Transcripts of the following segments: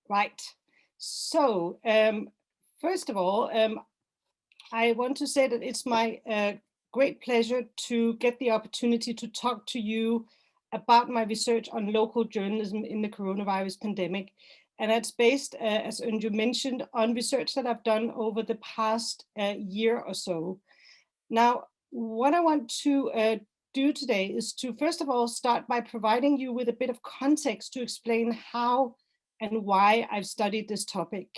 Right. So, first of all, I want to say that it's my great pleasure to get the opportunity to talk to you about my research on local journalism in the coronavirus pandemic. And that's based, as Unju mentioned, on research that I've done over the past year or so. Now, what I want to do today is to, first of all, start by providing you with a bit of context to explain how and why I've studied this topic.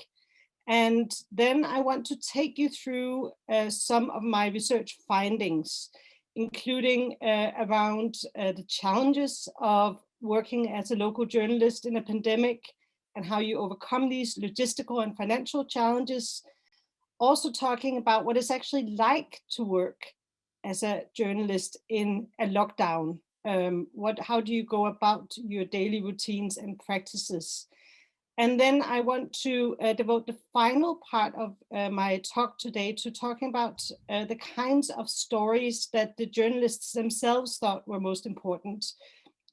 And then I want to take you through some of my research findings, including around the challenges of working as a local journalist in a pandemic and how you overcome these logistical and financial challenges. Also talking about what it's actually like to work as a journalist in a lockdown. How do you go about your daily routines and practices? And then I want to devote the final part of my talk today to talking about the kinds of stories that the journalists themselves thought were most important,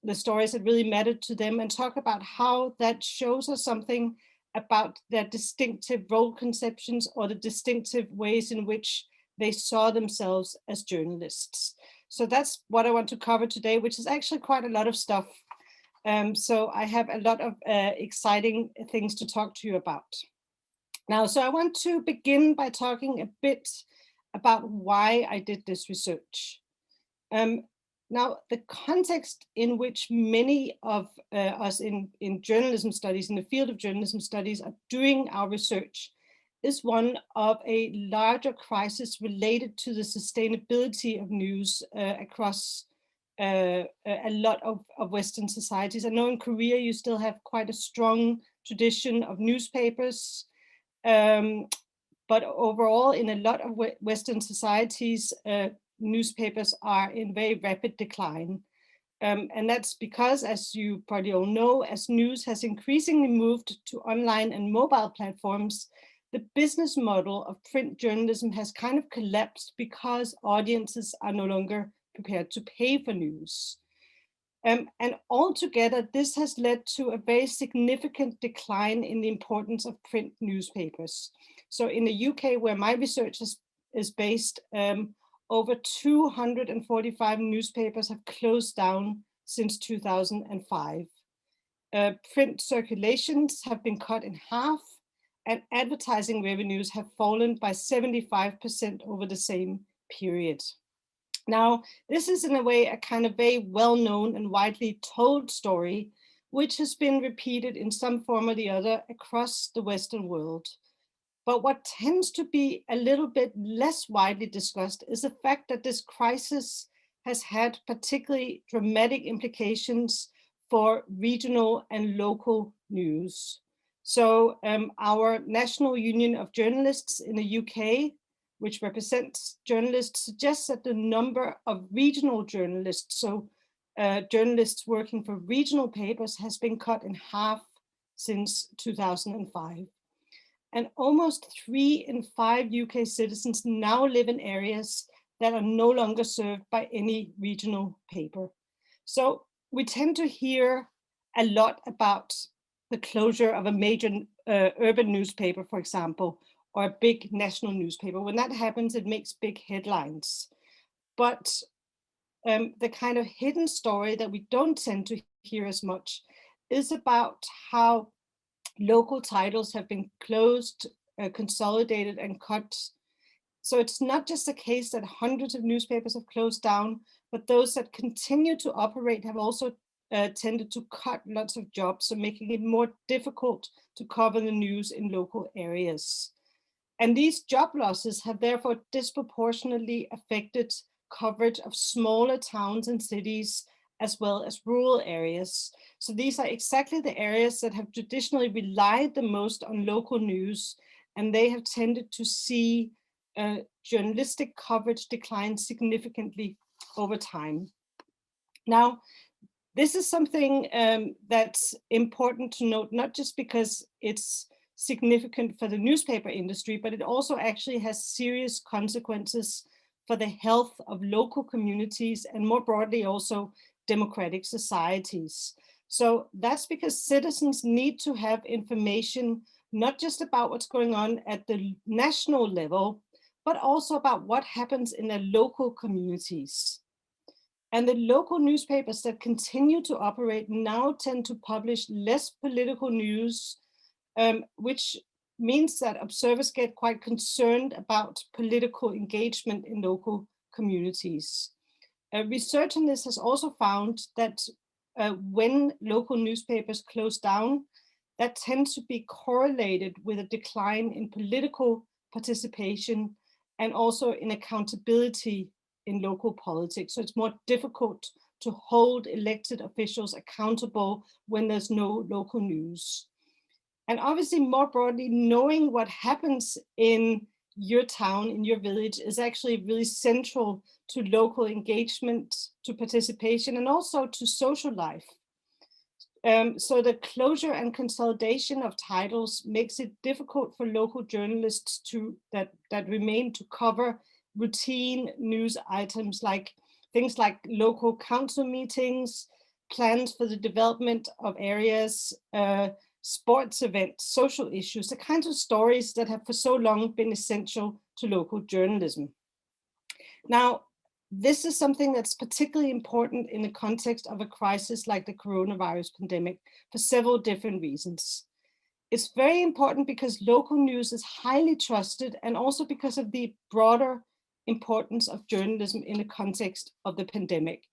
the stories that really mattered to them, and talk about how that shows us something about their distinctive role conceptions or the distinctive ways in which they saw themselves as journalists. So that's what I want to cover today, which is actually quite a lot of stuff. So I have a lot of exciting things to talk to you about. Now, so I want to begin by talking a bit about why I did this research. Now, the context in which many of us in journalism studies, in the field of journalism studies, are doing our research is one of a larger crisis related to the sustainability of news across a lot of Western societies. I know in Korea you still have quite a strong tradition of newspapers, but overall in a lot of Western societies, newspapers are in very rapid decline. And that's because, as you probably all know, as news has increasingly moved to online and mobile platforms, the business model of print journalism has kind of collapsed because audiences are no longer prepared to pay for news. And altogether, this has led to a very significant decline in the importance of print newspapers. So in the UK, where my research is based, over 245 newspapers have closed down since 2005. Print circulations have been cut in half, and advertising revenues have fallen by 75% over the same period. Now, this is in a way a kind of very well-known and widely told story, which has been repeated in some form or the other across the Western world. But what tends to be a little bit less widely discussed is the fact that this crisis has had particularly dramatic implications for regional and local news. So our National Union of Journalists in the UK, which represents journalists, suggests that the number of regional journalists, so journalists working for regional papers, has been cut in half since 2005. And almost 3 in 5 UK citizens now live in areas that are no longer served by any regional paper. So we tend to hear a lot about the closure of a major urban newspaper, for example, or a big national newspaper. When that happens, it makes big headlines. But the kind of hidden story that we don't tend to hear as much is about how local titles have been closed, consolidated, and cut. So it's not just a case that hundreds of newspapers have closed down, but those that continue to operate have also tended to cut lots of jobs, so making it more difficult to cover the news in local areas. And these job losses have therefore disproportionately affected coverage of smaller towns and cities, as well as rural areas. So these are exactly the areas that have traditionally relied the most on local news, and they have tended to see journalistic coverage decline significantly over time. Now, this is something that's important to note, not just because it's significant for the newspaper industry, but it also actually has serious consequences for the health of local communities and more broadly also democratic societies. So that's because citizens need to have information, not just about what's going on at the national level, but also about what happens in their local communities. And the local newspapers that continue to operate now tend to publish less political news, which means that observers get quite concerned about political engagement in local communities. Research on this has also found that when local newspapers close down, that tends to be correlated with a decline in political participation and also in accountability in local politics. So it's more difficult to hold elected officials accountable when there's no local news. And obviously, more broadly, knowing what happens in your town, in your village, is actually really central to local engagement, to participation, and also to social life. So the closure and consolidation of titles makes it difficult for local journalists that remain to cover routine news items, like things like local council meetings, plans for the development of areas, sports events, social issues, the kinds of stories that have for so long been essential to local journalism. Now, this is something that's particularly important in the context of a crisis like the coronavirus pandemic for several different reasons. It's very important because local news is highly trusted, and also because of the broader importance of journalism in the context of the pandemic.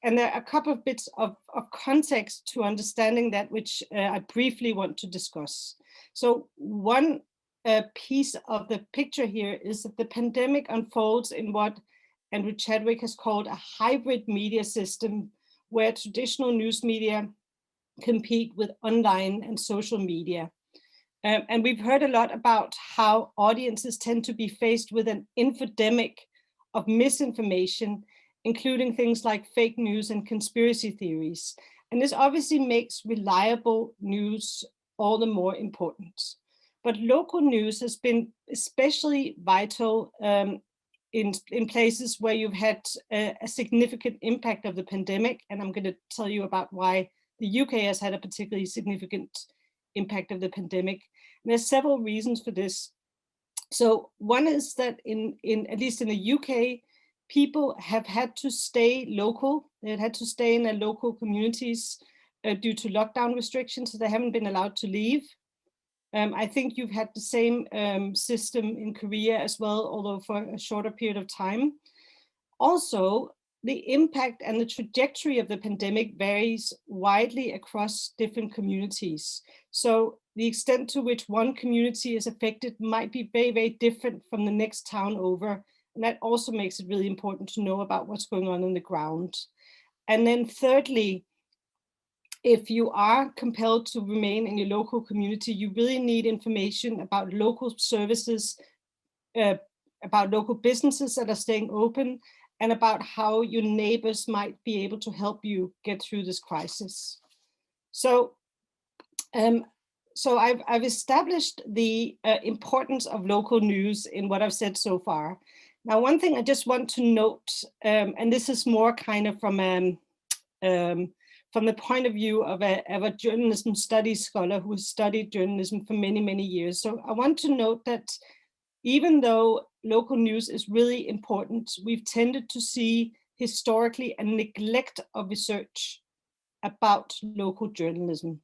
And there are a couple of bits of context to understanding that, which I briefly want to discuss. So one piece of the picture here is that the pandemic unfolds in what Andrew Chadwick has called a hybrid media system, where traditional news media compete with online and social media. And we've heard a lot about how audiences tend to be faced with an infodemic of misinformation, including things like fake news and conspiracy theories. And this obviously makes reliable news all the more important. But local news has been especially vital in places where you've had a significant impact of the pandemic. And I'm going to tell you about why the UK has had a particularly significant impact of the pandemic. And there's several reasons for this. So one is that in at least in the UK, people have had to stay local. They've had to stay in their local communities due to lockdown restrictions, so they haven't been allowed to leave. I think you've had the same system in Korea as well, although for a shorter period of time. Also, the impact and the trajectory of the pandemic varies widely across different communities. So the extent to which one community is affected might be very, very different from the next town over. And that also makes it really important to know about what's going on the ground. And then thirdly, if you are compelled to remain in your local community, you really need information about local services, about local businesses that are staying open, and about how your neighbors might be able to help you get through this crisis. So I've established the importance of local news in what I've said so far. Now, one thing I just want to note, and this is more kind of from the point of view of a journalism studies scholar who has studied journalism for many, many years. So I want to note that even though local news is really important, we've tended to see historically a neglect of research about local journalism.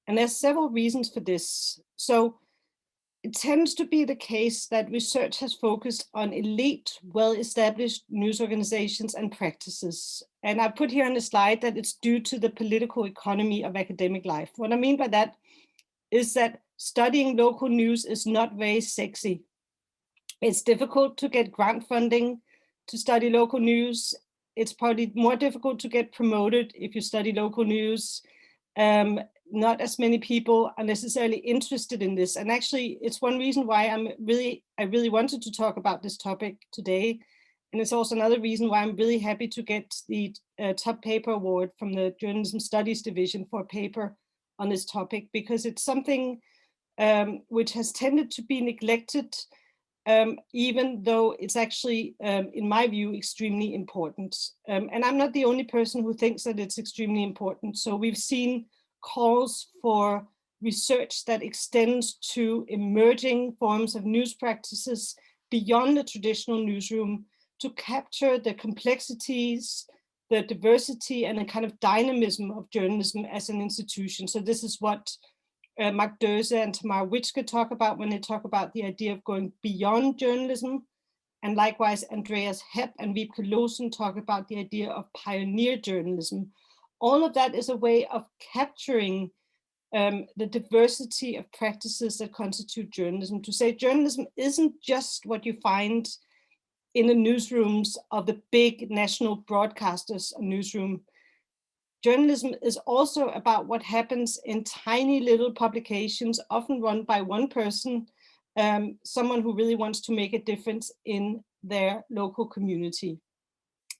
And there's several reasons for this. So it tends to be the case that research has focused on elite, well-established news organizations and practices. And I put here on the slide that it's due to the political economy of academic life. What I mean by that is that studying local news is not very sexy. It's difficult to get grant funding to study local news. It's probably more difficult to get promoted if you study local news. Not as many people are necessarily interested in this. And actually, it's one reason why I really wanted to talk about this topic today. And it's also another reason why I'm really happy to get the top paper award from the Journalism Studies Division for a paper on this topic, because it's something which has tended to be neglected even though it's actually, in my view, extremely important. And I'm not the only person who thinks that it's extremely important. So we've seen calls for research that extends to emerging forms of news practices beyond the traditional newsroom to capture the complexities, the diversity, and the kind of dynamism of journalism as an institution. So this is what Mark Döse and Tamara Witschke talk about when they talk about the idea of going beyond journalism. And likewise, Andreas Hepp and Wiebke Loosen talk about the idea of pioneer journalism. All of that is a way of capturing the diversity of practices that constitute journalism. To say journalism isn't just what you find in the newsrooms of the big national broadcasters newsroom. Journalism is also about what happens in tiny little publications, often run by one person, someone who really wants to make a difference in their local community.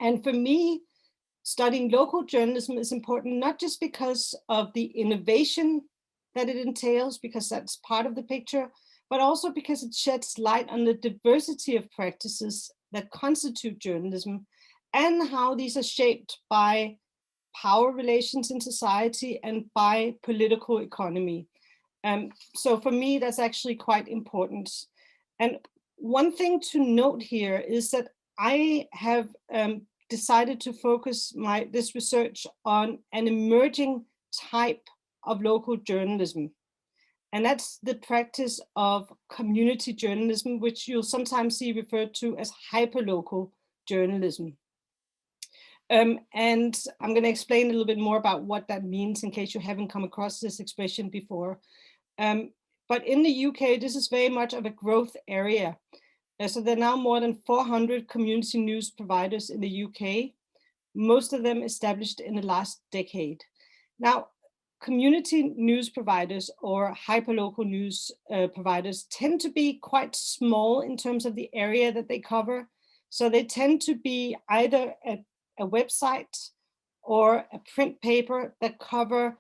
And for me, studying local journalism is important, not just because of the innovation that it entails, because that's part of the picture, but also because it sheds light on the diversity of practices that constitute journalism and how these are shaped by power relations in society and by political economy. So for me, that's actually quite important. And one thing to note here is that I have decided to focus this research on an emerging type of local journalism. And that's the practice of community journalism, which you'll sometimes see referred to as hyperlocal journalism. And I'm going to explain a little bit more about what that means in case you haven't come across this expression before. But in the UK, this is very much of a growth area. So there are now more than 400 community news providers in the UK, most of them established in the last decade. Now, community news providers or hyperlocal news providers tend to be quite small in terms of the area that they cover. So they tend to be either a website or a print paper that cover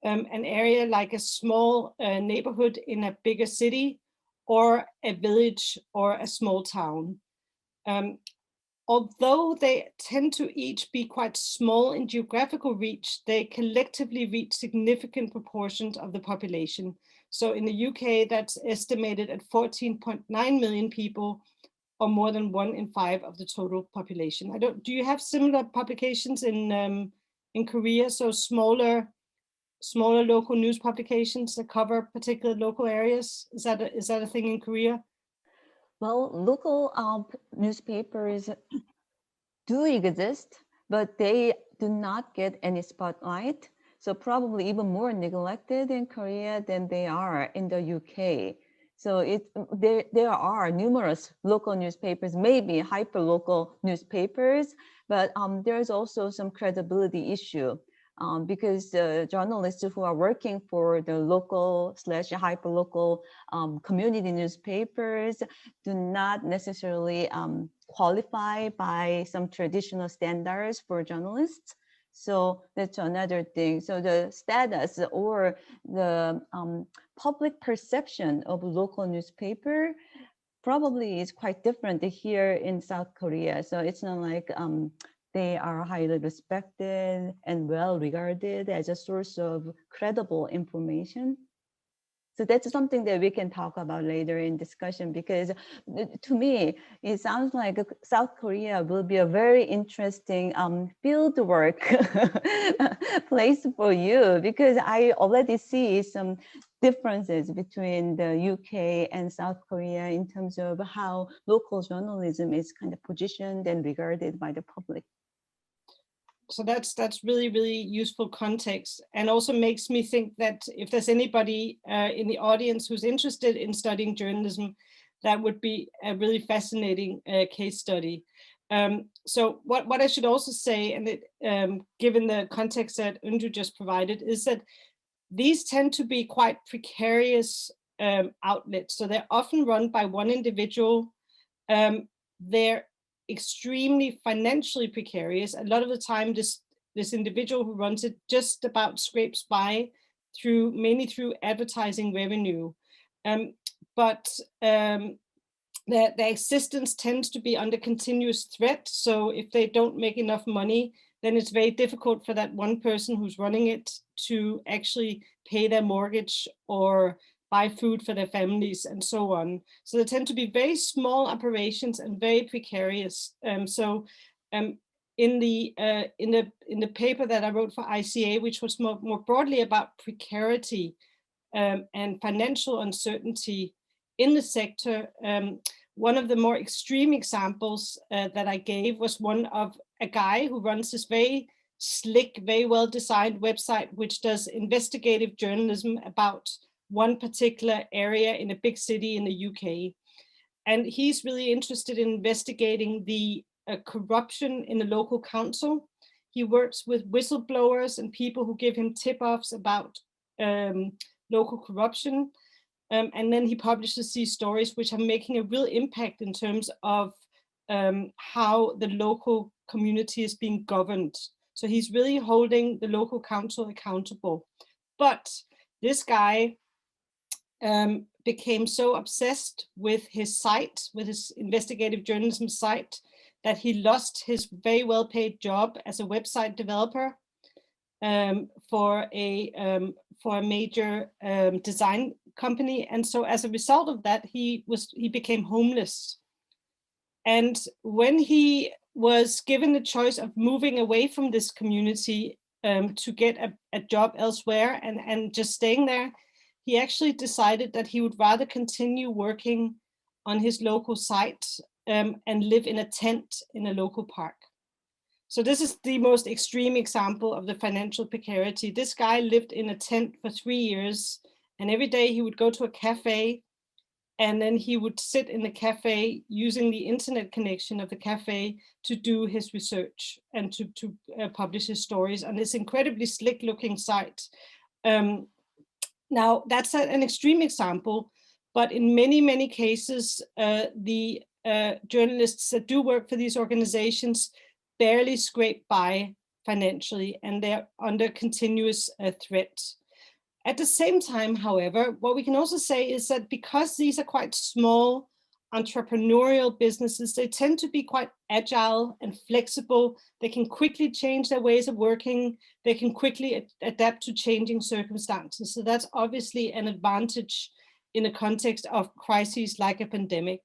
an area like a small neighborhood in a bigger city or a village or a small town. Although they tend to each be quite small in geographical reach, they collectively reach significant proportions of the population. So in the UK, that's estimated at 14.9 million people, or more than 1 in 5 of the total population. Do you have similar publications in Korea? So smaller local news publications that cover particular local areas? Is that a thing in Korea? Well, local newspapers do exist, but they do not get any spotlight. So probably even more neglected in Korea than they are in the UK. So there are numerous local newspapers, maybe hyperlocal newspapers, but there's also some credibility issue. Because the journalists who are working for the local / hyperlocal community newspapers do not necessarily qualify by some traditional standards for journalists. So that's another thing. So the status or the public perception of local newspaper probably is quite different here in South Korea. So it's not like they are highly respected and well regarded as a source of credible information. So that's something that we can talk about later in discussion, because to me, it sounds like South Korea will be a very interesting field work place for you, because I already see some differences between the UK and South Korea in terms of how local journalism is kind of positioned and regarded by the public. So that's really, really useful context, and also makes me think that if there's anybody in the audience who's interested in studying journalism, that would be a really fascinating case study. So what I should also say, and given the context that Unju just provided, is that these tend to be quite precarious outlets. So they're often run by one individual. They're extremely financially precarious. A lot of the time, this individual who runs it just about scrapes by mainly through advertising revenue. But their existence tends to be under continuous threat. So if they don't make enough money, then it's very difficult for that one person who's running it to actually pay their mortgage or buy food for their families and so on. So they tend to be very small operations and very precarious. In the paper that I wrote for ICA, which was more broadly about precarity and financial uncertainty in the sector, one of the more extreme examples that I gave was one of a guy who runs this very slick, very well-designed website, which does investigative journalism about one particular area in a big city in the UK. And he's really interested in investigating the corruption in the local council. He works with whistleblowers and people who give him tip-offs about local corruption. And then he publishes these stories which are making a real impact in terms of how the local community is being governed. So he's really holding the local council accountable. But this guy became so obsessed with his site, with his investigative journalism site, that he lost his very well-paid job as a website developer for a major design company. And so as a result of that, he became homeless. And when he was given the choice of moving away from this community to get a job elsewhere and just staying there, he actually decided that he would rather continue working on his local site and live in a tent in a local park. So this is the most extreme example of the financial precarity. This guy lived in a tent for 3 years, and every day he would go to a cafe, and then he would sit in the cafe using the internet connection of the cafe to do his research and to publish his stories on this incredibly slick looking site. Now, that's an extreme example, but in many, many cases, the journalists that do work for these organizations barely scrape by financially, and they're under continuous threat. At the same time, however, what we can also say is that because these are quite small entrepreneurial businesses, they tend to be quite agile and flexible. They can quickly change their ways of working. They can quickly adapt to changing circumstances. So that's obviously an advantage in the context of crises like a pandemic.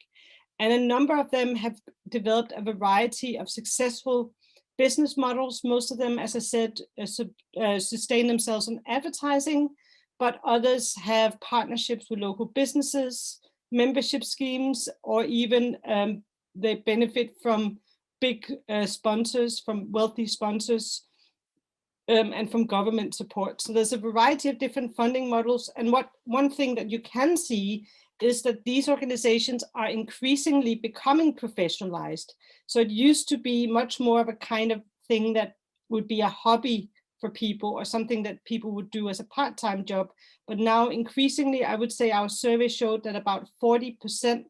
And a number of them have developed a variety of successful business models. Most of them, as I said, sustain themselves on advertising, but others have partnerships with local businesses, membership schemes, or even they benefit from big sponsors, from wealthy sponsors, and from government support. So there's a variety of different funding models. And one thing that you can see is that these organizations are increasingly becoming professionalized. So it used to be much more of a kind of thing that would be a hobby for people or something that people would do as a part-time job. But now increasingly, I would say our survey showed that about 40%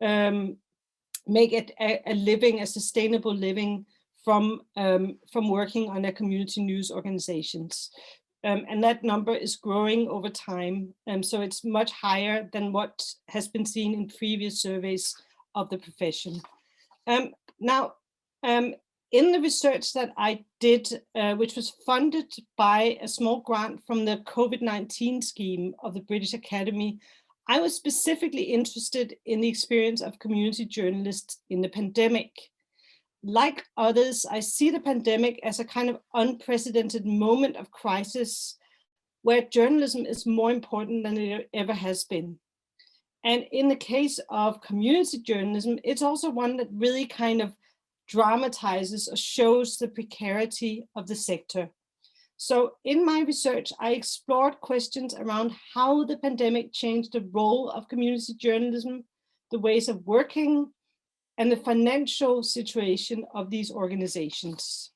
make it a living, a sustainable living from working on their community news organizations. And that number is growing over time. So it's much higher than what has been seen in previous surveys of the profession. Now, in the research that I did, which was funded by a small grant from the COVID-19 scheme of the British Academy, I was specifically interested in the experience of community journalists in the pandemic. Like others, I see the pandemic as a kind of unprecedented moment of crisis where journalism is more important than it ever has been. And in the case of community journalism, it's also one that really kind of dramatizes or shows the precarity of the sector. So in my research, I explored questions around how the pandemic changed the role of community journalism, the ways of working, and the financial situation of these organizations.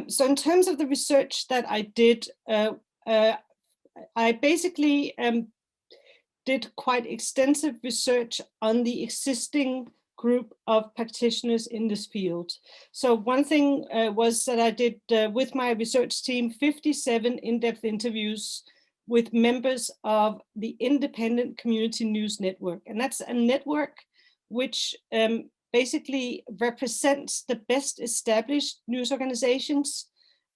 So in terms of the research that I did, I basically did quite extensive research on the existing group of practitioners in this field. So one thing was that I did with my research team 57 in-depth interviews with members of the Independent Community News Network. And that's a network which basically represents the best established news organizations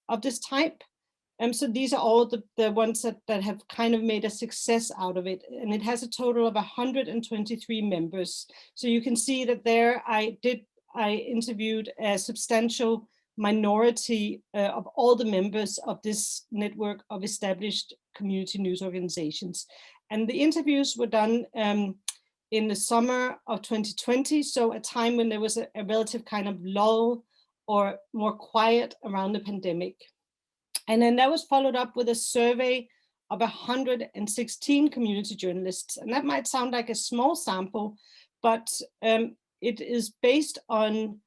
of this type. So these are all the ones that have kind of made a success out of it. And it has a total of 123 members. So you can see that there I interviewed a substantial minority of all the members of this network of established community news organizations. And the interviews were done in the summer of 2020, so a time when there was a relative kind of lull or more quiet around the pandemic. And then that was followed up with a survey of 116 community journalists. And that might sound like a small sample, but it is based on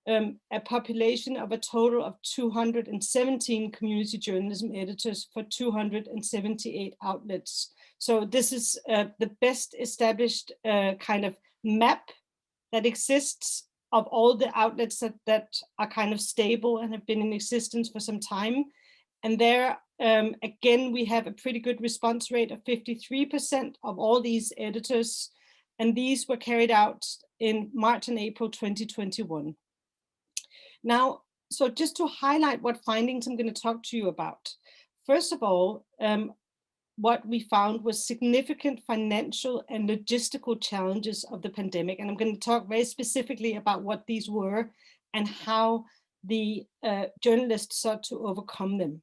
a population of a total of 217 community journalism editors for 278 outlets. So this is the best established kind of map that exists of all the outlets that are kind of stable and have been in existence for some time. And there, again, we have a pretty good response rate of 53% of all these editors. And these were carried out in March and April 2021. Now, so just to highlight what findings I'm going to talk to you about. First of all, what we found was significant financial and logistical challenges of the pandemic. And I'm going to talk very specifically about what these were and how the journalists sought to overcome them.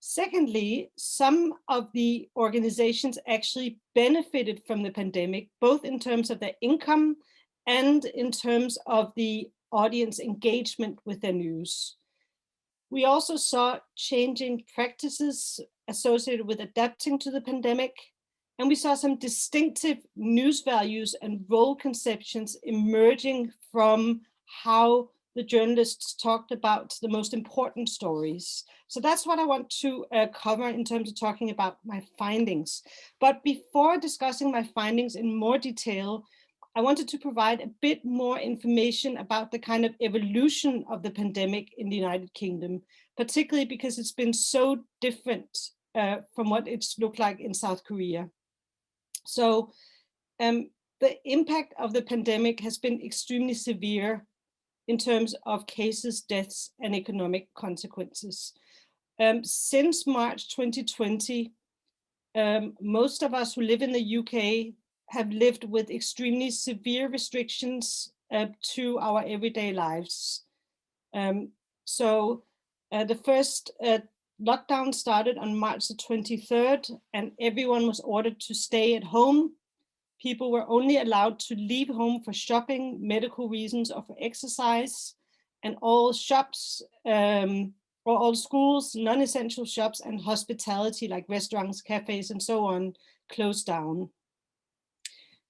Secondly, some of the organizations actually benefited from the pandemic, both in terms of their income and in terms of the audience engagement with their news. We also saw changing practices associated with adapting to the pandemic, and we saw some distinctive news values and role conceptions emerging from how the journalists talked about the most important stories. So that's what I want to cover in terms of talking about my findings. But before discussing my findings in more detail, I wanted to provide a bit more information about the kind of evolution of the pandemic in the United Kingdom, particularly because it's been so different from what it's looked like in South Korea. So the impact of the pandemic has been extremely severe in terms of cases, deaths, and economic consequences. Since March 2020, most of us who live in the UK have lived with extremely severe restrictions to our everyday lives. So the first lockdown started on March the 23rd, and everyone was ordered to stay at home. People were only allowed to leave home for shopping, medical reasons, or for exercise, and all shops or all schools, non-essential shops, and hospitality like restaurants, cafes, and so on closed down.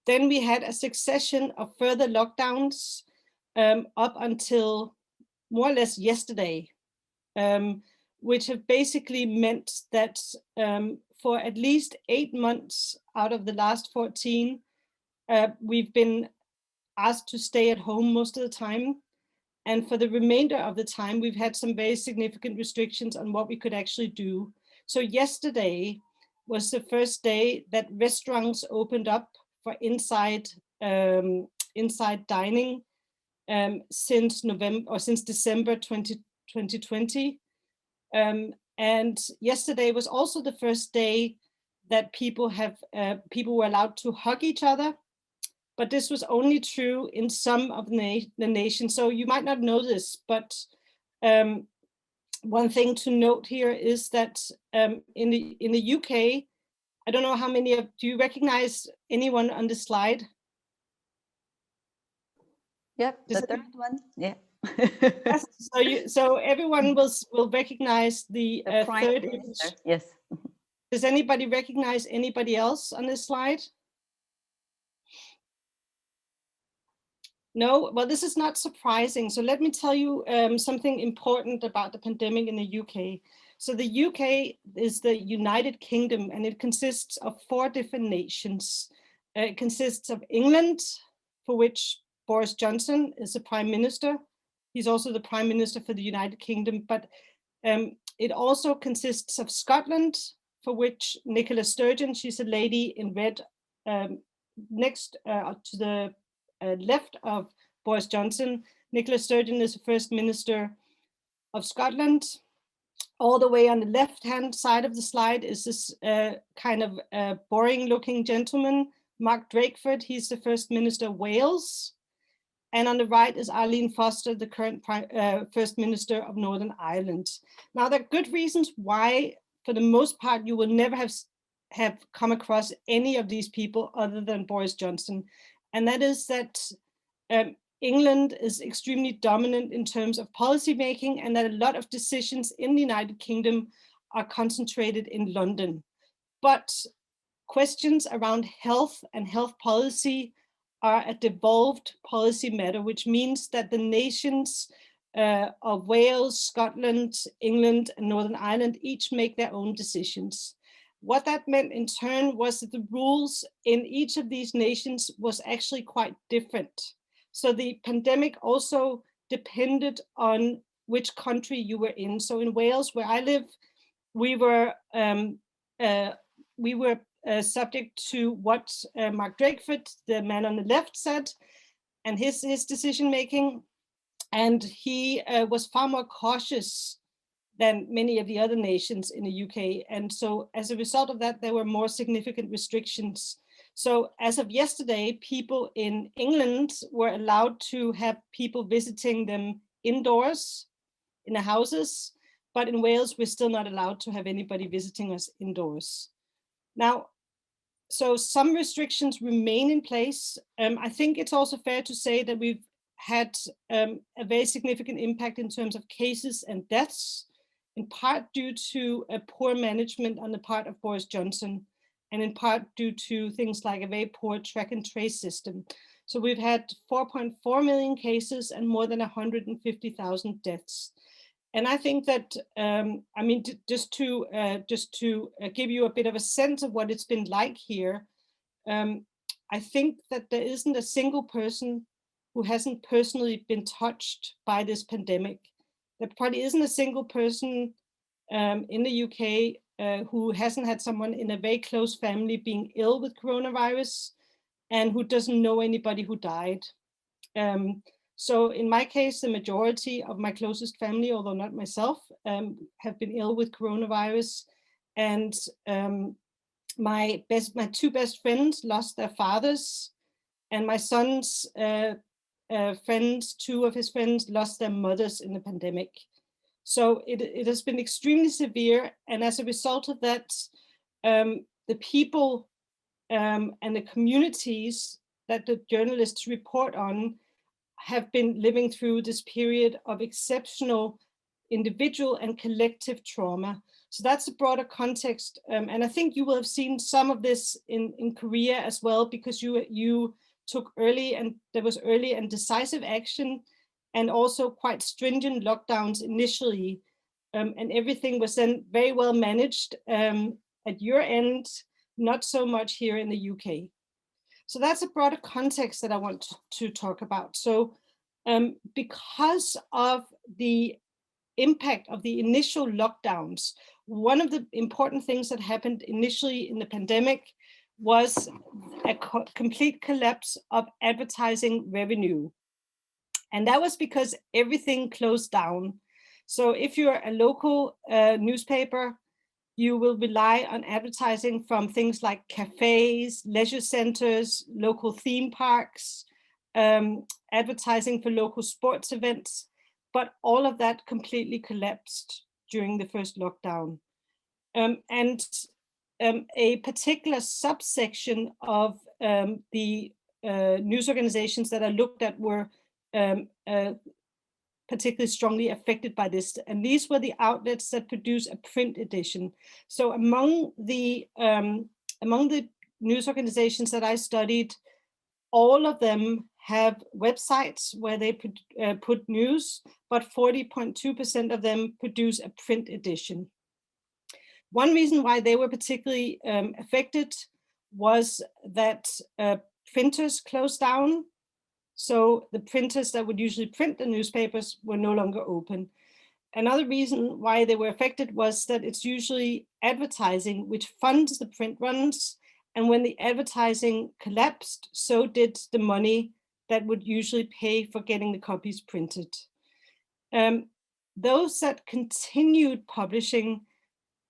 Then we had a succession of further lockdowns up until more or less yesterday, which have basically meant that for at least 8 months out of the last 14, we've been asked to stay at home most of the time. And for the remainder of the time, we've had some very significant restrictions on what we could actually do. So yesterday was the first day that restaurants opened up for inside dining since December 2020. And yesterday was also the first day that people were allowed to hug each other, but this was only true in some of the nation. So you might not know this, but one thing to note here is that in the UK, I don't know how many do you recognize anyone on this slide? Yep, the third one. Yeah. Yes, so everyone will recognize the third image. Yes. Does anybody recognize anybody else on this slide? No? Well, this is not surprising. So let me tell you something important about the pandemic in the UK. So the UK is the United Kingdom, and it consists of 4 different nations. It consists of England, for which Boris Johnson is the Prime Minister. He's also the Prime Minister for the United Kingdom, but it also consists of Scotland, for which Nicola Sturgeon, she's a lady in red, next to the left of Boris Johnson. Nicola Sturgeon is the First Minister of Scotland. All the way on the left-hand side of the slide is this kind of boring-looking gentleman, Mark Drakeford. He's the First Minister of Wales. And on the right is Arlene Foster, the current First Minister of Northern Ireland. Now, there are good reasons why, for the most part, you will never have come across any of these people other than Boris Johnson. And that is that England is extremely dominant in terms of policy making, and that a lot of decisions in the United Kingdom are concentrated in London. But questions around health and health policy are a devolved policy matter, which means that the nations of Wales, Scotland, England, and Northern Ireland each make their own decisions. What that meant in turn was that the rules in each of these nations was actually quite different. So the pandemic also depended on which country you were in. So in Wales, where I live, we were subject to what Mark Drakeford, the man on the left, said, and his decision making. And he was far more cautious than many of the other nations in the UK. And so as a result of that, there were more significant restrictions. So as of yesterday, people in England were allowed to have people visiting them indoors in the houses, but in Wales, we're still not allowed to have anybody visiting us indoors. Now, so some restrictions remain in place. I think it's also fair to say that we've had a very significant impact in terms of cases and deaths, in part due to a poor management on the part of Boris Johnson, and in part due to things like a very poor track and trace system. So we've had 4.4 million cases and more than 150,000 deaths. And I think that, I mean, just to give you a bit of a sense of what it's been like here, I think that there isn't a single person who hasn't personally been touched by this pandemic. There probably isn't a single person in the UK who hasn't had someone in a very close family being ill with coronavirus and who doesn't know anybody who died. So in my case, the majority of my closest family, although not myself, have been ill with coronavirus. And my two best friends lost their fathers, and my son's friends, two of his friends, lost their mothers in the pandemic. So it has been extremely severe. And as a result of that, the people and the communities that the journalists report on have been living through this period of exceptional individual and collective trauma. So that's a broader context. And I think you will have seen some of this in Korea as well, because you took early, and there was early and decisive action, and also quite stringent lockdowns initially. And everything was then very well managed at your end, not so much here in the UK. So that's a broader context that I want to talk about. So because of the impact of the initial lockdowns, one of the important things that happened initially in the pandemic was a complete collapse of advertising revenue. And that was because everything closed down. So if you're a local newspaper, you will rely on advertising from things like cafes, leisure centers, local theme parks, advertising for local sports events, but all of that completely collapsed during the first lockdown. And a particular subsection of the news organizations that I looked at were particularly strongly affected by this. And these were the outlets that produce a print edition. So among the news organizations that I studied, all of them have websites where they put news, but 40.2% of them produce a print edition. One reason why they were particularly affected was that printers closed down. So the printers that would usually print the newspapers were no longer open. another reason why they were affected was that it's usually advertising which funds the print runs. And when the advertising collapsed, so did the money that would usually pay for getting the copies printed. Those that continued publishing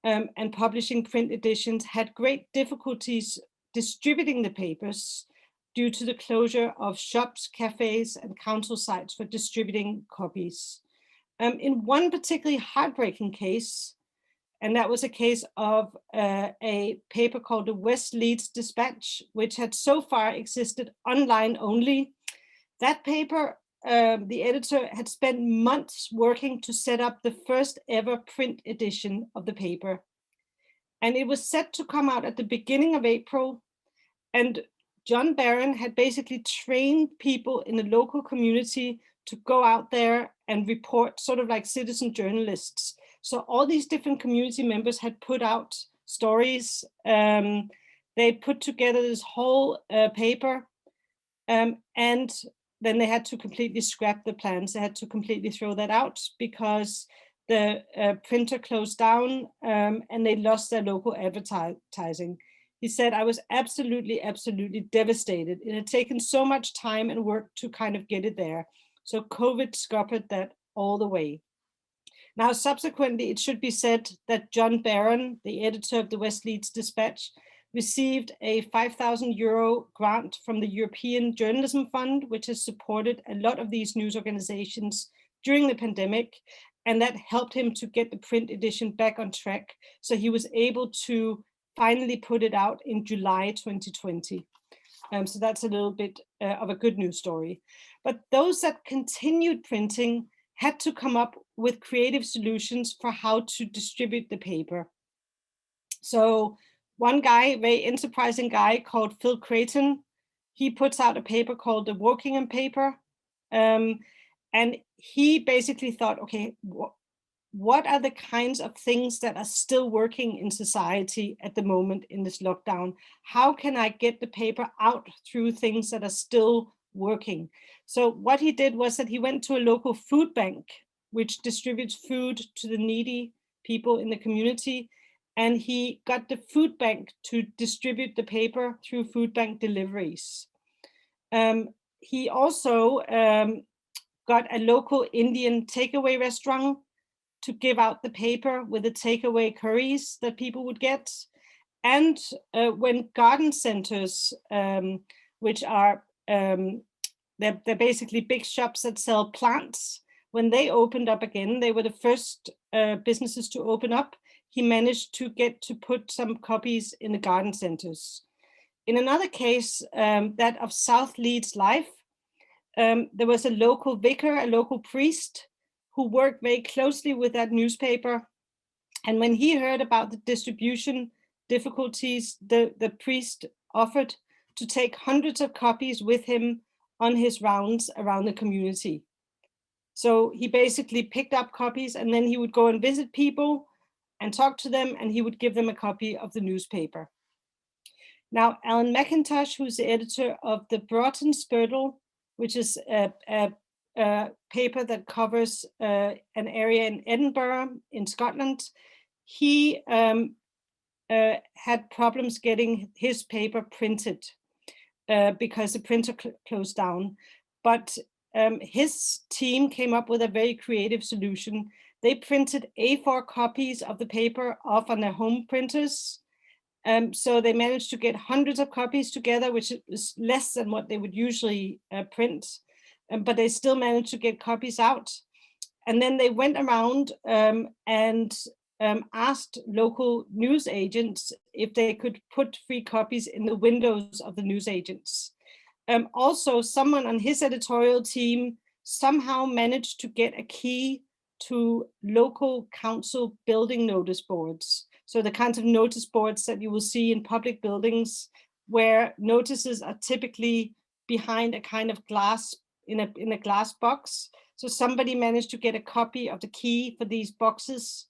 and publishing print editions had great difficulties distributing the papers due to the closure of shops, cafes, and council sites for distributing copies. In one particularly heartbreaking case, and that was a case of a paper called the West Leeds Dispatch, which had so far existed online only. That paper, the editor had spent months working to set up the first ever print edition of the paper. And it was set to come out at the beginning of April. And John Barron had basically trained people in the local community to go out there and report, sort of like citizen journalists. So all these different community members had put out stories. They put together this whole paper, and then they had to completely scrap the plans. They had to completely throw that out because the printer closed down and they lost their local advertising. He said, I was absolutely devastated. It had taken so much time and work to kind of get it there. So COVID scuppered that all the way. Now, subsequently, it should be said that John Barron, the editor of the West Leeds Dispatch, received a €5,000 grant from the European Journalism Fund, which has supported a lot of these news organizations during the pandemic. And that helped him to get the print edition back on track. So he was able to finally put it out in July 2020. So that's a little bit of a good news story. But those that continued printing had to come up with creative solutions for how to distribute the paper. So one guy, very enterprising guy called Phil Creighton, he puts out a paper called the Wokingham paper. And he basically thought, okay, what are the kinds of things that are still working in society at the moment in this lockdown? How can I get the paper out through things that are still working? So what he did was that he went to a local food bank, which distributes food to the needy people in the community. And he got the food bank to distribute the paper through food bank deliveries. He also got a local Indian takeaway restaurant to give out the paper with the takeaway curries that people would get. And when garden centers, which are, they're basically big shops that sell plants, when they opened up again, they were the first businesses to open up. He managed to get to put some copies in the garden centers. In another case, that of South Leeds Life, there was a local vicar, a local priest, who worked very closely with that newspaper. And when he heard about the distribution difficulties, the priest offered to take hundreds of copies with him on his rounds around the community. So he basically picked up copies and then he would go and visit people and talk to them, and he would give them a copy of the newspaper. Now, Alan McIntosh, who's the editor of the Broughton Spurtle, which is a paper that covers an area in Edinburgh in Scotland, he had problems getting his paper printed because the printer closed down. But his team came up with a very creative solution. They printed A4 copies of the paper off on their home printers. So they managed to get hundreds of copies together, which is less than what they would usually print. But they still managed to get copies out. And then they went around and asked local news agents if they could put free copies in the windows of the news agents. Also, someone on his editorial team somehow managed to get a key to local council building notice boards. So the kinds of notice boards that you will see in public buildings where notices are typically behind a kind of glass, in a glass box. So somebody managed to get a copy of the key for these boxes,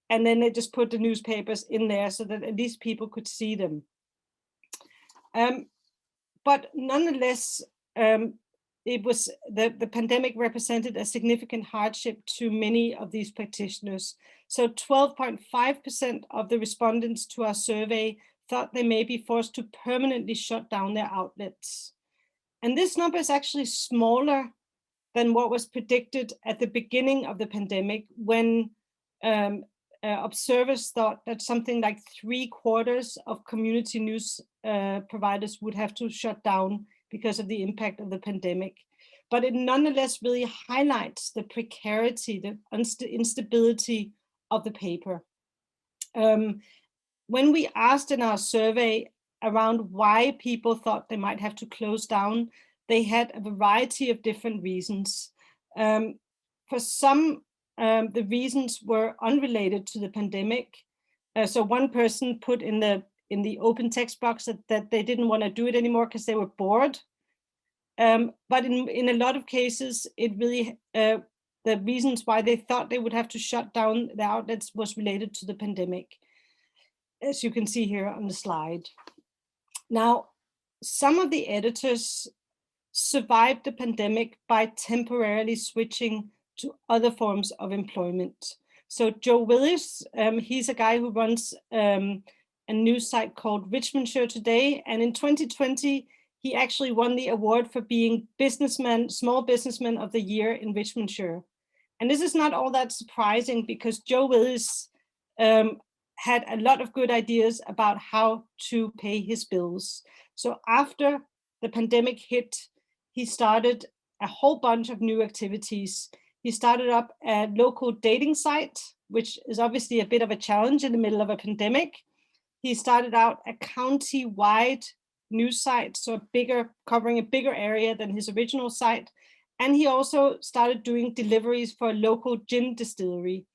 and then they just put the newspapers in there so that at least people could see them. But nonetheless, it was the pandemic represented a significant hardship to many of these practitioners. So 12.5% of the respondents to our survey thought they may be forced to permanently shut down their outlets. And this number is actually smaller than what was predicted at the beginning of the pandemic, when observers thought that something like 3/4 of community news providers would have to shut down because of the impact of the pandemic. But it nonetheless really highlights the precarity, the instability of the paper. When we asked in our survey around why people thought they might have to close down, they had a variety of different reasons. For some, the reasons were unrelated to the pandemic. So one person put in the open text box that they didn't want to do it anymore because they were bored. But in a lot of cases, it really the reasons why they thought they would have to shut down the outlets was related to the pandemic, as you can see here on the slide. Now, some of the editors survived the pandemic by temporarily switching to other forms of employment. So Joe Willis, he's a guy who runs a news site called Richmondshire Today. And in 2020, he actually won the award for being Small Businessman of the Year in Richmondshire. And this is not all that surprising, because Joe Willis had a lot of good ideas about how to pay his bills. So after the pandemic hit, he started a whole bunch of new activities. He started up a local dating site, which is obviously a bit of a challenge in the middle of a pandemic. He started out a county-wide news site, so covering a bigger area than his original site. And he also started doing deliveries for a local gin distillery,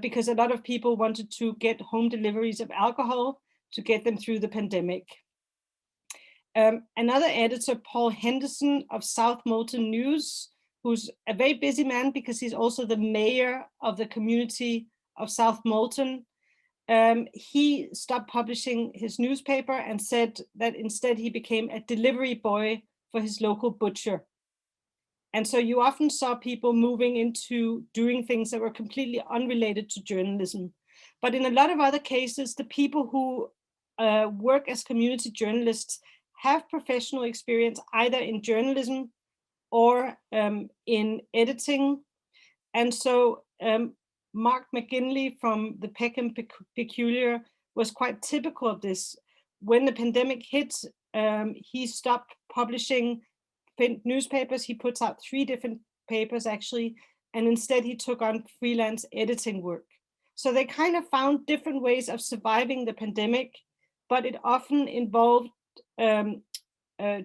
because a lot of people wanted to get home deliveries of alcohol to get them through the pandemic. Another editor, Paul Henderson of South Molton News, who's a very busy man because he's also the mayor of the community of South Molton. He stopped publishing his newspaper and said that instead he became a delivery boy for his local butcher. And so you often saw people moving into doing things that were completely unrelated to journalism. But in a lot of other cases, the people who work as community journalists have professional experience either in journalism or in editing. And so Mark McGinley from the Peckham Peculiar was quite typical of this. When the pandemic hit, he stopped publishing print newspapers. He puts out 3 different papers actually, and instead he took on freelance editing work. So they kind of found different ways of surviving the pandemic, but it often involved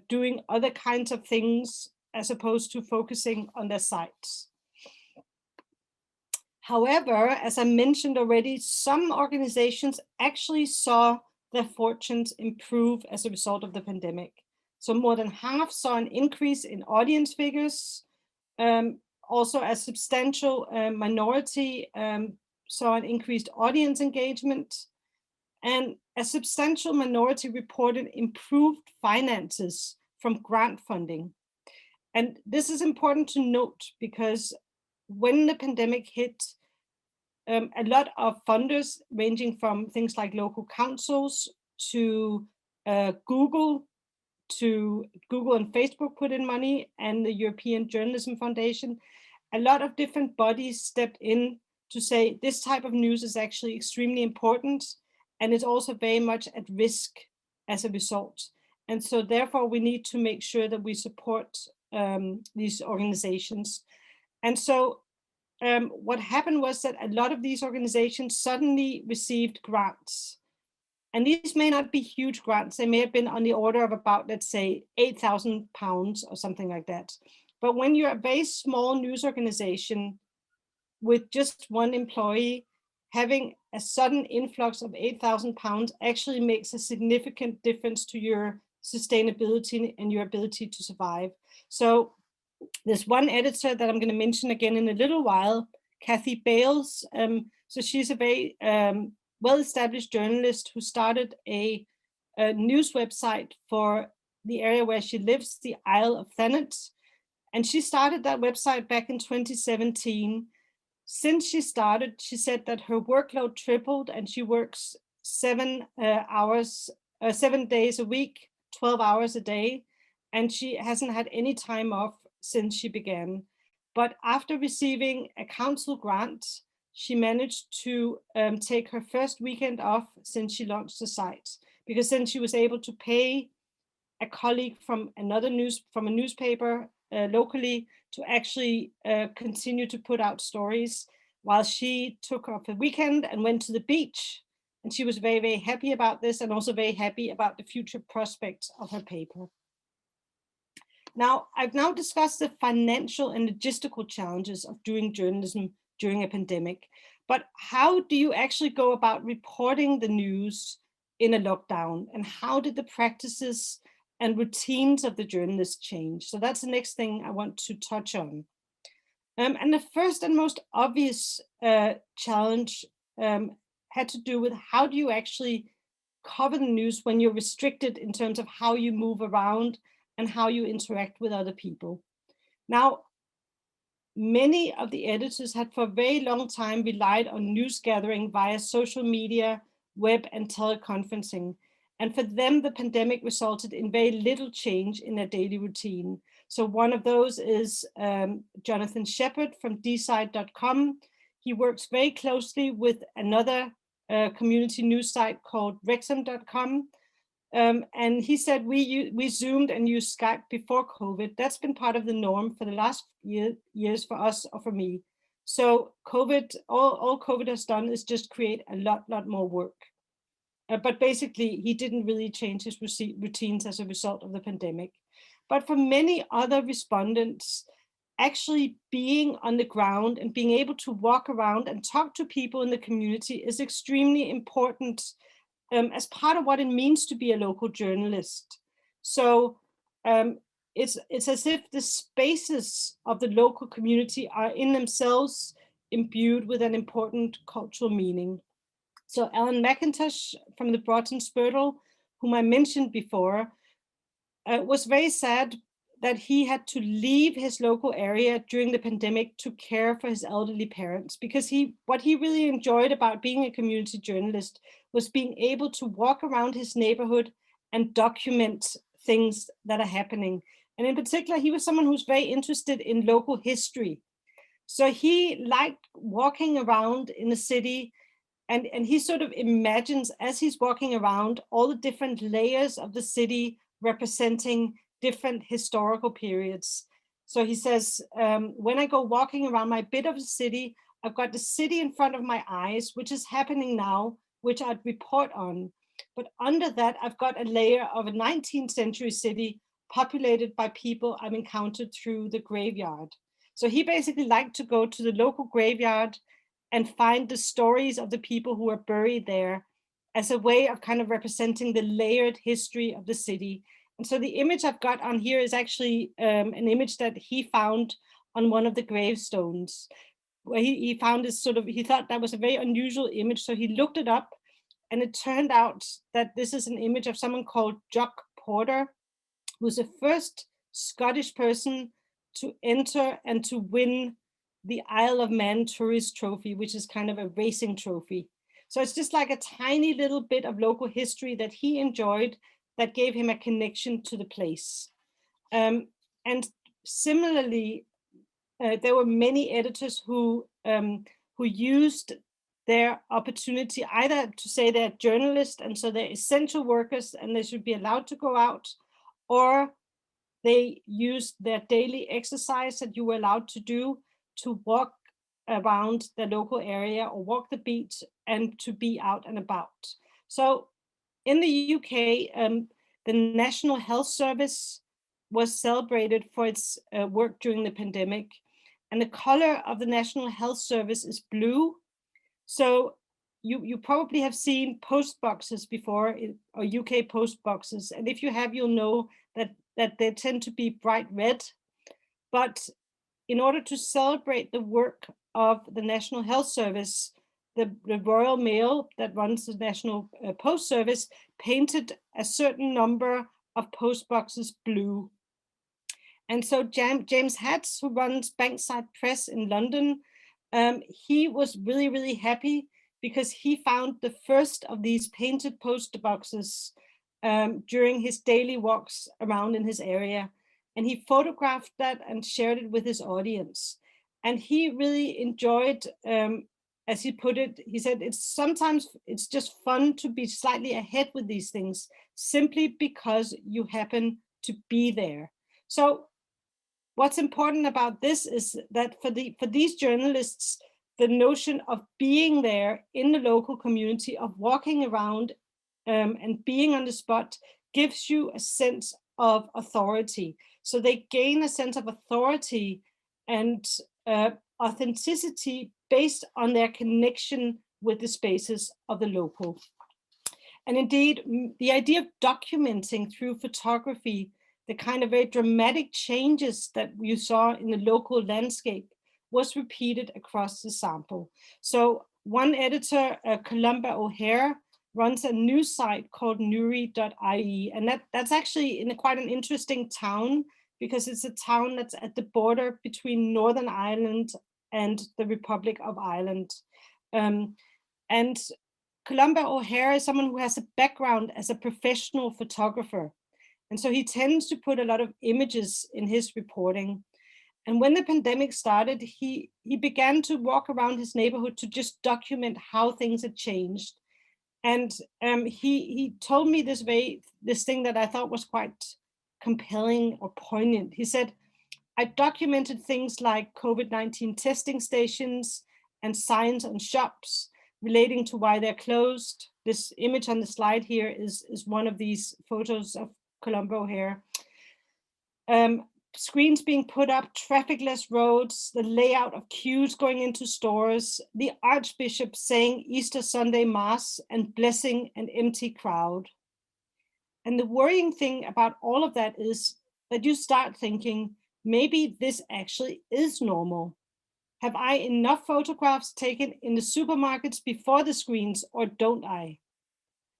doing other kinds of things as opposed to focusing on their sites. However, as I mentioned already, some organizations actually saw their fortunes improve as a result of the pandemic. So more than half saw an increase in audience figures. Also a substantial minority saw an increased audience engagement. And a substantial minority reported improved finances from grant funding. And this is important to note because when the pandemic hit, a lot of funders, ranging from things like local councils to Google and Facebook put in money, and the European Journalism Foundation, a lot of different bodies stepped in to say this type of news is actually extremely important, and it's also very much at risk as a result. And so therefore we need to make sure that we support these organizations. And so what happened was that a lot of these organizations suddenly received grants. And these may not be huge grants. They may have been on the order of about, let's say, £8,000 or something like that. But when you're a very small news organization with just one employee, having a sudden influx of £8,000 actually makes a significant difference to your sustainability and your ability to survive. So there's one editor that I'm going to mention again in a little while, Kathy Bales. So she's a very well-established journalist who started a news website for the area where she lives, the Isle of Thanet. And she started that website back in 2017. Since she started, she said that her workload tripled and she works 7 days a week, 12 hours a day, and she hasn't had any time off since she began. But after receiving a council grant, she managed to take her first weekend off since she launched the site, because then she was able to pay a colleague from a newspaper locally to actually continue to put out stories while she took off a weekend and went to the beach. And she was very, very happy about this, and also very happy about the future prospects of her paper. Now, I've now discussed the financial and logistical challenges of doing journalism during a pandemic, but how do you actually go about reporting the news in a lockdown, and how did the practices and routines of the journalists change? So that's the next thing I want to touch on. And the first and most obvious challenge had to do with how do you actually cover the news when you're restricted in terms of how you move around and how you interact with other people. Now, many of the editors had for a very long time relied on news gathering via social media, web, and teleconferencing. And for them, the pandemic resulted in very little change in their daily routine. So one of those is Jonathan Shepard from dside.com. He works very closely with another community news site called Wrexham.com. And he said, we Zoomed and used Skype before COVID. That's been part of the norm for the last years for us, or for me. So COVID, all COVID has done is just create a lot more work. But basically, he didn't really change his routines as a result of the pandemic. But for many other respondents, actually being on the ground and being able to walk around and talk to people in the community is extremely important as part of what it means to be a local journalist. So it's as if the spaces of the local community are in themselves imbued with an important cultural meaning. So Alan McIntosh from the Broughton Spurtle, whom I mentioned before, was very sad that he had to leave his local area during the pandemic to care for his elderly parents, because what he really enjoyed about being a community journalist was being able to walk around his neighborhood and document things that are happening. And in particular, he was someone who's very interested in local history. So he liked walking around in the city, and he sort of imagines, as he's walking around, all the different layers of the city representing different historical periods. So he says, when I go walking around my bit of the city, I've got the city in front of my eyes, which is happening now, which I'd report on. But under that, I've got a layer of a 19th century city populated by people I've encountered through the graveyard. So he basically liked to go to the local graveyard and find the stories of the people who are buried there as a way of kind of representing the layered history of the city. And so the image I've got on here is actually an image that he found on one of the gravestones, where he found this sort of, he thought that was a very unusual image. So he looked it up, and it turned out that this is an image of someone called Jock Porter, who's the first Scottish person to enter and to win the Isle of Man Tourist Trophy, which is kind of a racing trophy. So it's just like a tiny little bit of local history that he enjoyed that gave him a connection to the place. And similarly, there were many editors who used their opportunity either to say they're journalists and so they're essential workers and they should be allowed to go out, or they used their daily exercise that you were allowed to do to walk around the local area or walk the beach and to be out and about. So in the UK, the National Health Service was celebrated for its work during the pandemic. And the color of the National Health Service is blue. So you probably have seen post boxes before, or UK post boxes. And if you have, you'll know that they tend to be bright red. But in order to celebrate the work of the National Health Service, the Royal Mail that runs the National Post Service painted a certain number of post boxes blue. And so James Hatts, who runs Bankside Press in London, he was really, really happy because he found the first of these painted poster boxes during his daily walks around in his area. And he photographed that and shared it with his audience. And he really enjoyed, as he put it, he said, sometimes it's just fun to be slightly ahead with these things, simply because you happen to be there. So what's important about this is that for these journalists, the notion of being there in the local community, of walking around and being on the spot, gives you a sense of authority. So they gain a sense of authority and authenticity based on their connection with the spaces of the local. And indeed, the idea of documenting through photography the kind of very dramatic changes that you saw in the local landscape was repeated across the sample. So one editor, Columba O'Hare, runs a news site called newry.ie, and that's actually in quite an interesting town, because it's a town that's at the border between Northern Ireland and the Republic of Ireland. And Columba O'Hare is someone who has a background as a professional photographer. And so he tends to put a lot of images in his reporting. And when the pandemic started, he began to walk around his neighborhood to just document how things had changed. And he told me this thing that I thought was quite compelling or poignant. He said, I documented things like COVID-19 testing stations and signs on shops relating to why they're closed. This image on the slide here is one of these photos of Columba O'Hare. Screens being put up, trafficless roads, the layout of queues going into stores, the Archbishop saying Easter Sunday Mass and blessing an empty crowd. And the worrying thing about all of that is that you start thinking, maybe this actually is normal. Have I enough photographs taken in the supermarkets before the screens, or don't I?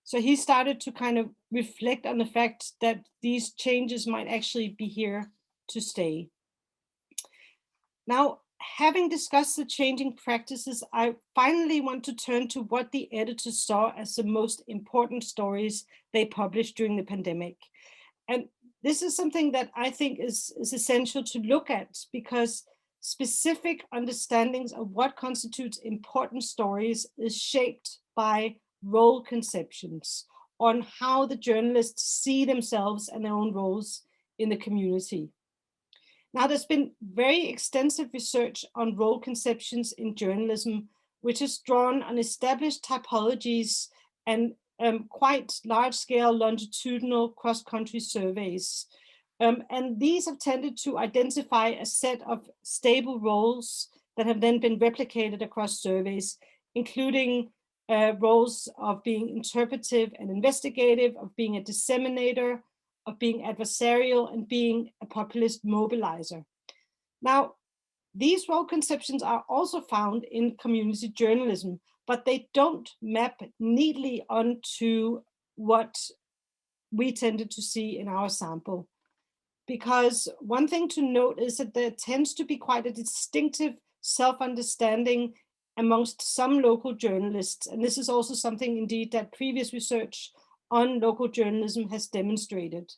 So he started to kind of reflect on the fact that these changes might actually be here to stay. Now, having discussed the changing practices, I finally want to turn to what the editors saw as the most important stories they published during the pandemic. And this is something that I think is essential to look at, because specific understandings of what constitutes important stories is shaped by role conceptions on how the journalists see themselves and their own roles in the community. Now, there's been very extensive research on role conceptions in journalism, which is drawn on established typologies and quite large-scale longitudinal cross-country surveys. And these have tended to identify a set of stable roles that have then been replicated across surveys, including roles of being interpretive and investigative, of being a disseminator, of being adversarial, and being a populist mobilizer. Now, these role conceptions are also found in community journalism, but they don't map neatly onto what we tended to see in our sample. Because one thing to note is that there tends to be quite a distinctive self-understanding amongst some local journalists. And this is also something indeed that previous research on local journalism has demonstrated.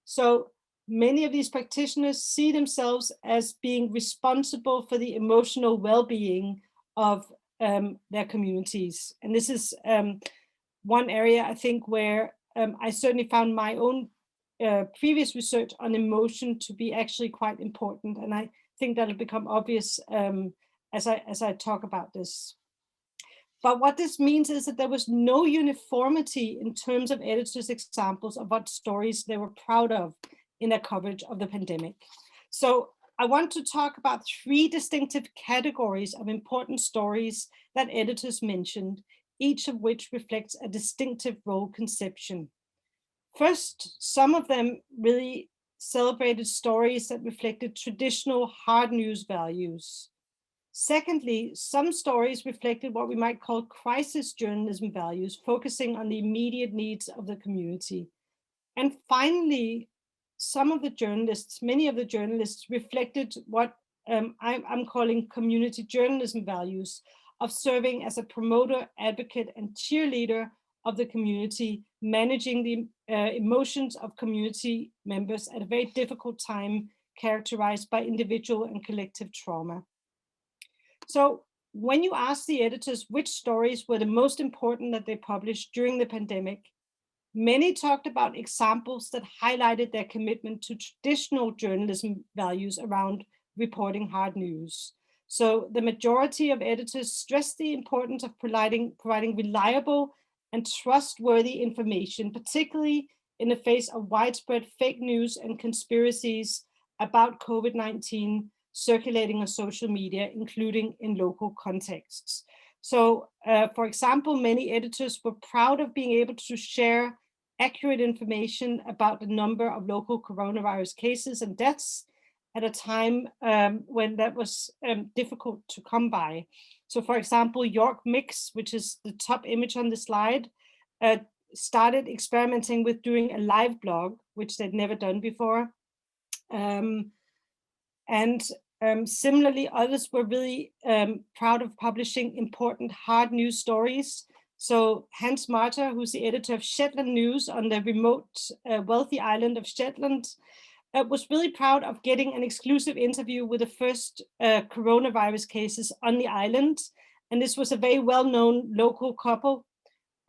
So many of these practitioners see themselves as being responsible for the emotional well-being of their communities. And this is one area, I think, where I certainly found my own previous research on emotion to be actually quite important. And I think that'll become obvious as I talk about this. But what this means is that there was no uniformity in terms of editors' examples of what stories they were proud of in their coverage of the pandemic. So I want to talk about 3 distinctive categories of important stories that editors mentioned, each of which reflects a distinctive role conception. First, some of them really celebrated stories that reflected traditional hard news values. Secondly, some stories reflected what we might call crisis journalism values, focusing on the immediate needs of the community. And finally, some of the journalists, many of the journalists reflected what I'm calling community journalism values of serving as a promoter, advocate, and cheerleader of the community, managing the emotions of community members at a very difficult time characterized by individual and collective trauma. So when you ask the editors which stories were the most important that they published during the pandemic, many talked about examples that highlighted their commitment to traditional journalism values around reporting hard news. So the majority of editors stressed the importance of providing reliable and trustworthy information, particularly in the face of widespread fake news and conspiracies about COVID-19 circulating on social media, including in local contexts. So, for example, many editors were proud of being able to share accurate information about the number of local coronavirus cases and deaths at a time when that was difficult to come by. So, for example, York Mix, which is the top image on the slide, started experimenting with doing a live blog, which they'd never done before. Similarly, others were really proud of publishing important hard news stories. So Hans Marter, who's the editor of Shetland News on the remote wealthy island of Shetland, was really proud of getting an exclusive interview with the first coronavirus cases on the island. And this was a very well-known local couple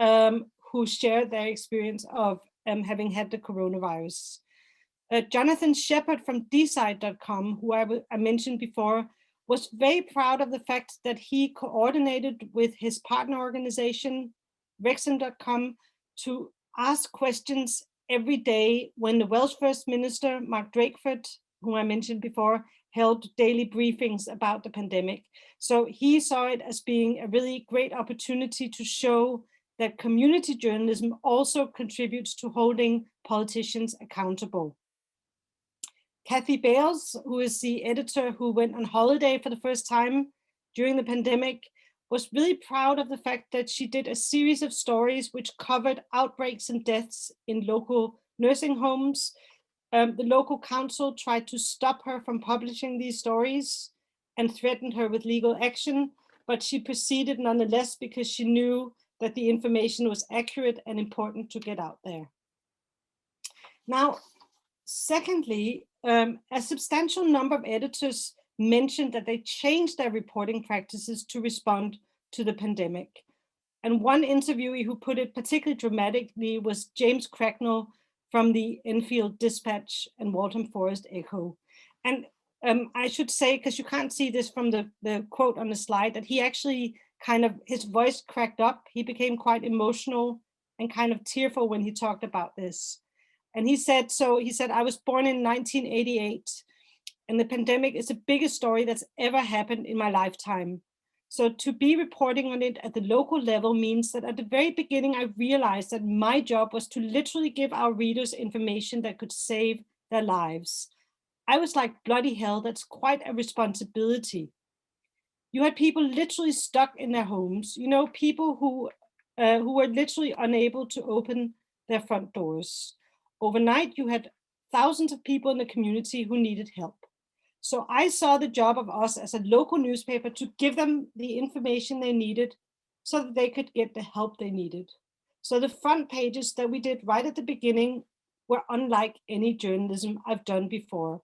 who shared their experience of having had the coronavirus. Jonathan Shepard from dside.com, who I mentioned before, was very proud of the fact that he coordinated with his partner organization, Wrexham.com, to ask questions every day when the Welsh First Minister, Mark Drakeford, whom I mentioned before, held daily briefings about the pandemic. So he saw it as being a really great opportunity to show that community journalism also contributes to holding politicians accountable. Kathy Bales, who is the editor who went on holiday for the first time during the pandemic, was really proud of the fact that she did a series of stories which covered outbreaks and deaths in local nursing homes. The local council tried to stop her from publishing these stories and threatened her with legal action, but she proceeded nonetheless because she knew that the information was accurate and important to get out there. Now, secondly, a substantial number of editors mentioned that they changed their reporting practices to respond to the pandemic. And one interviewee who put it particularly dramatically was James Cracknell from the Enfield Dispatch and Waltham Forest Echo. And I should say, because you can't see this from the quote on the slide, that he actually his voice cracked up. He became quite emotional and kind of tearful when he talked about this. And he said, I was born in 1988, and the pandemic is the biggest story that's ever happened in my lifetime. So to be reporting on it at the local level means that at the very beginning, I realized that my job was to literally give our readers information that could save their lives. I was like, bloody hell, that's quite a responsibility. You had people literally stuck in their homes, people who were literally unable to open their front doors. Overnight, you had thousands of people in the community who needed help. So I saw the job of us as a local newspaper to give them the information they needed so that they could get the help they needed. So the front pages that we did right at the beginning were unlike any journalism I've done before.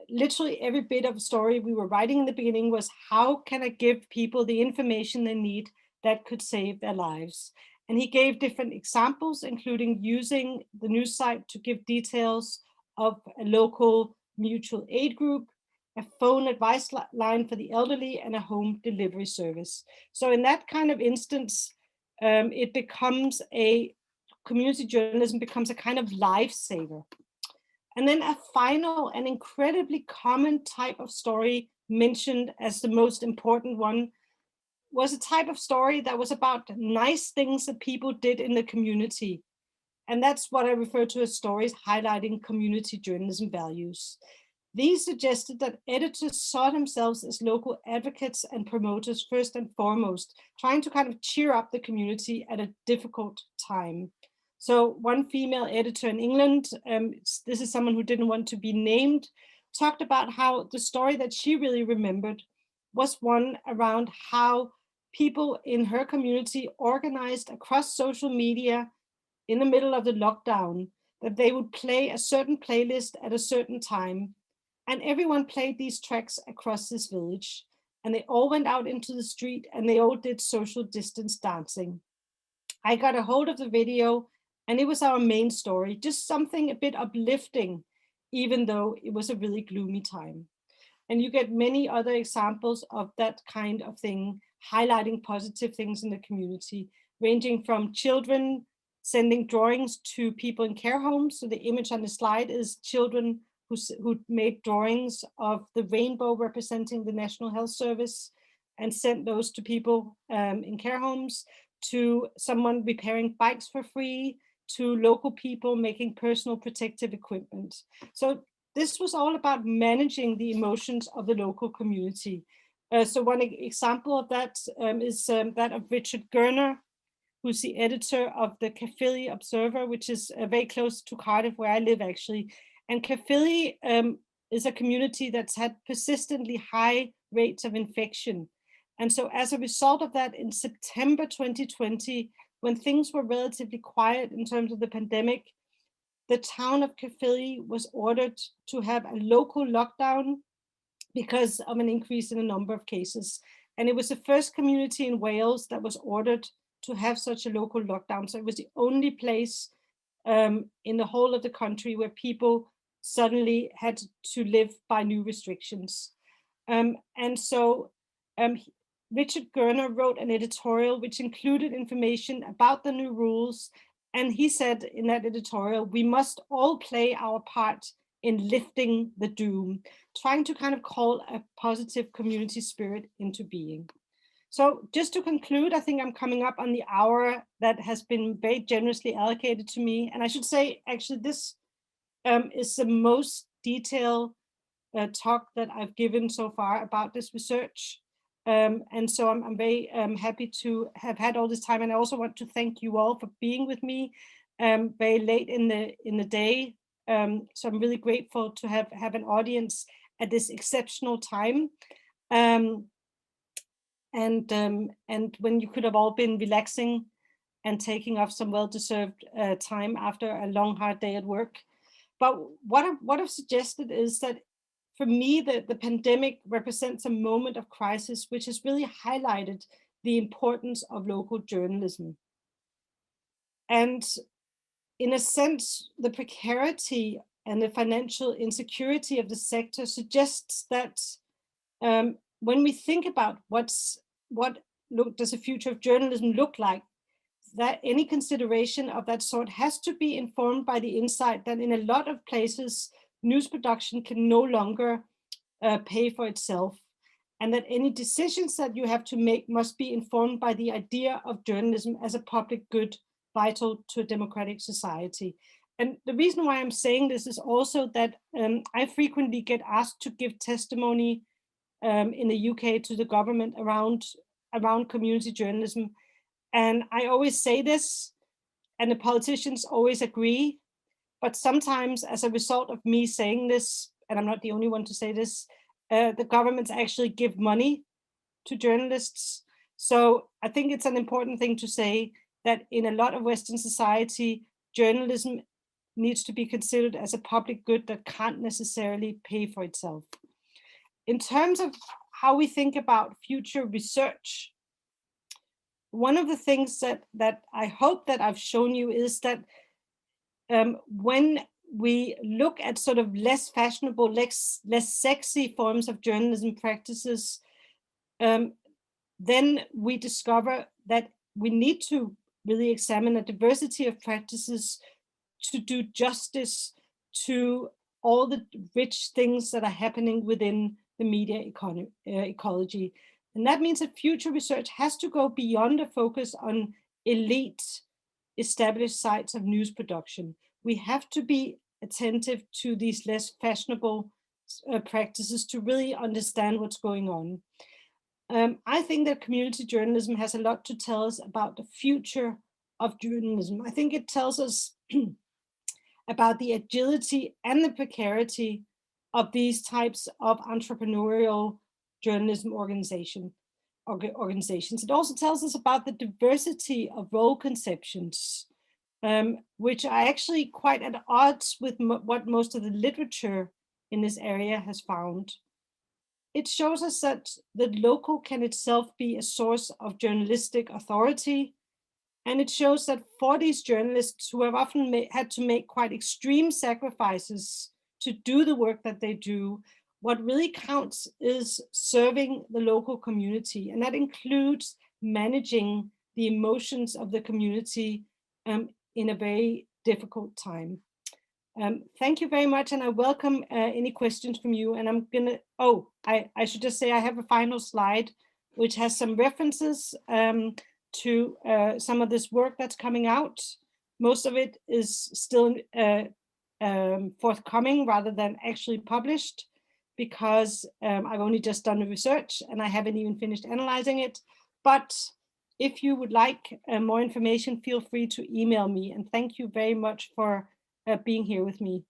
Literally every bit of story we were writing in the beginning was, how can I give people the information they need that could save their lives? And he gave different examples, including using the news site to give details of a local mutual aid group, a phone advice line for the elderly, and a home delivery service. So in that kind of instance, it becomes community journalism becomes a kind of lifesaver. And then a final and incredibly common type of story mentioned as the most important one was a type of story that was about nice things that people did in the community. And that's what I refer to as stories highlighting community journalism values. These suggested that editors saw themselves as local advocates and promoters first and foremost, trying to kind of cheer up the community at a difficult time. So one female editor in England, this is someone who didn't want to be named, talked about how the story that she really remembered was one around how people in her community organized across social media in the middle of the lockdown, that they would play a certain playlist at a certain time. And everyone played these tracks across this village. And they all went out into the street and they all did social distance dancing. I got a hold of the video and it was our main story, just something a bit uplifting, even though it was a really gloomy time. And you get many other examples of that kind of thing, highlighting positive things in the community, ranging from children sending drawings to people in care homes. So the image on the slide is children who made drawings of the rainbow representing the National Health Service and sent those to people in care homes, to someone repairing bikes for free, to local people making personal protective equipment. So this was all about managing the emotions of the local community. So one example of that is that of Richard Gerner, who's the editor of the Caerphilly Observer, which is very close to Cardiff, where I live actually. And Caerphilly is a community that's had persistently high rates of infection. And so as a result of that, in September 2020, when things were relatively quiet in terms of the pandemic, the town of Caerphilly was ordered to have a local lockdown because of an increase in the number of cases. And it was the first community in Wales that was ordered to have such a local lockdown. So it was the only place in the whole of the country where people suddenly had to live by new restrictions. And so Richard Gerner wrote an editorial which included information about the new rules. And he said in that editorial, we must all play our part in lifting the doom, trying to kind of call a positive community spirit into being. So just to conclude, I think I'm coming up on the hour that has been very generously allocated to me. And I should say, actually, this is the most detailed talk that I've given so far about this research. And so I'm very happy to have had all this time. And I also want to thank you all for being with me very late in the day. So I'm really grateful to have an audience at this exceptional time. And when you could have all been relaxing and taking off some well-deserved time after a long, hard day at work. But what I've suggested is that for me, the pandemic represents a moment of crisis, which has really highlighted the importance of local journalism. And in a sense, the precarity and the financial insecurity of the sector suggests that when we think about what does the future of journalism look like, that any consideration of that sort has to be informed by the insight that in a lot of places, news production can no longer pay for itself, and that any decisions that you have to make must be informed by the idea of journalism as a public good vital to a democratic society. And the reason why I'm saying this is also that I frequently get asked to give testimony in the UK to the government around community journalism. And I always say this, and the politicians always agree, but sometimes as a result of me saying this, and I'm not the only one to say this, the governments actually give money to journalists. So I think it's an important thing to say that in a lot of Western society, journalism needs to be considered as a public good that can't necessarily pay for itself. In terms of how we think about future research, one of the things that I hope that I've shown you is that when we look at sort of less fashionable, less sexy forms of journalism practices, then we discover that we need to really examine a diversity of practices to do justice to all the rich things that are happening within the media ecology. And that means that future research has to go beyond a focus on elite established sites of news production. We have to be attentive to these less fashionable practices to really understand what's going on. I think that community journalism has a lot to tell us about the future of journalism. I think it tells us about the agility and the precarity of these types of entrepreneurial journalism organizations. It also tells us about the diversity of role conceptions, which are actually quite at odds with what most of the literature in this area has found. It shows us that the local can itself be a source of journalistic authority. And it shows that for these journalists who have often had to make quite extreme sacrifices to do the work that they do, what really counts is serving the local community. And that includes managing the emotions of the community in a very difficult time. Thank you very much, and I welcome any questions from you. And I'm gonna, I should just say I have a final slide, which has some references to some of this work that's coming out. Most of it is still forthcoming rather than actually published, because I've only just done the research and I haven't even finished analyzing it. But if you would like more information, feel free to email me. And thank you very much for being here with me.